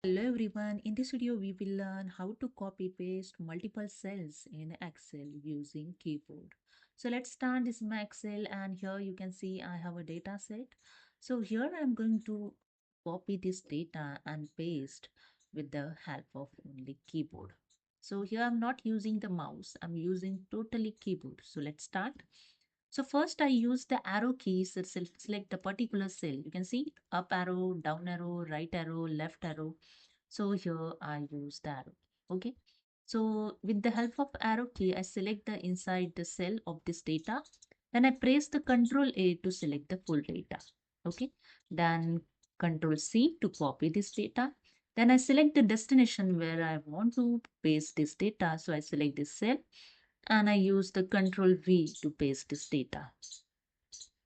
Hello everyone, in this video we will learn how to copy paste multiple cells in Excel using keyboard. So let's start this in my Excel, and here you can see I have a data set. So here I'm going to copy this data and paste with the help of only keyboard. So here I'm not using the mouse, I'm using totally keyboard. So let's start. So first I use the arrow keys to select the particular cell. You can see up arrow, down arrow, right arrow, left arrow. So here I use the arrow. Okay. So with the help of arrow key, I select the inside the cell of this data. Then I press the Control A to select the full data. Okay. Then Control C to copy this data. Then I select the destination where I want to paste this data. So I select this cell and I use the Control V to paste this data.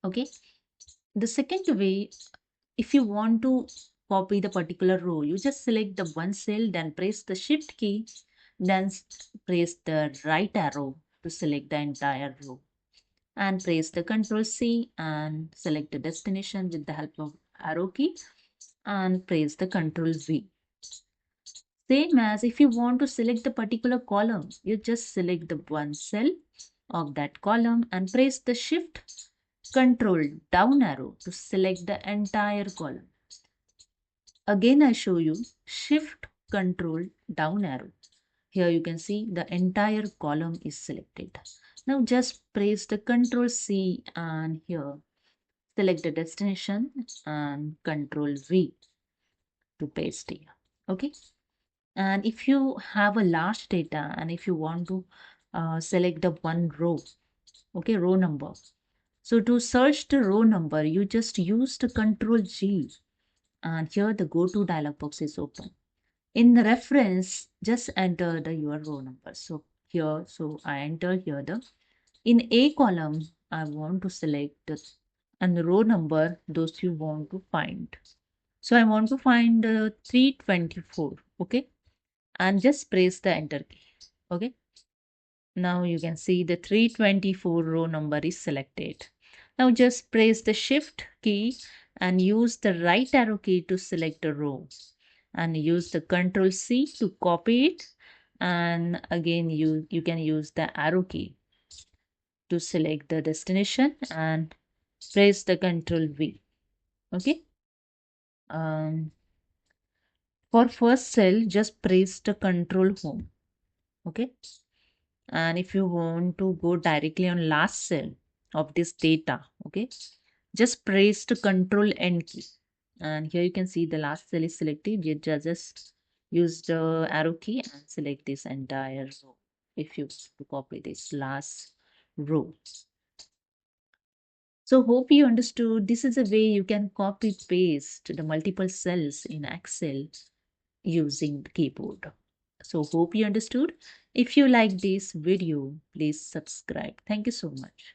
Okay. The second way, if you want to copy the particular row, you just select the one cell, then press the Shift key, then press the right arrow to select the entire row, and press the Control C and select the destination with the help of arrow key and press the Control V. Same as if you want to select the particular column, you just select the one cell of that column and press the Shift Control down arrow to select the entire column. Again, I show you Shift Control down arrow. Here you can see the entire column is selected. Now just press the Control C and here select the destination and Control V to paste here. Okay. And if you have a large data and if you want to select the one row, okay, row number. So to search the row number, you just use the Control G and here the go to dialog box is open. In the reference, just enter the your row number. So here, so I enter here the in A column, I want to select the and the row number those you want to find. So I want to find 324. Okay, and just press the enter key. Okay, now you can see the 324 row number is selected. Now just press the shift key and use the right arrow key to select a row and use the Control C to copy it, and again you can use the arrow key to select the destination and press the Control V. Okay. For first cell, just press the Control Home. Okay. And if you want to go directly on last cell of this data, okay, just press the Control N key. And here you can see the last cell is selected. You just use the arrow key and select this entire row if you to copy this last row. So hope you understood. This is a way you can copy paste the multiple cells in Excel using the keyboard. So hope you understood. If you like this video, please subscribe. Thank you so much.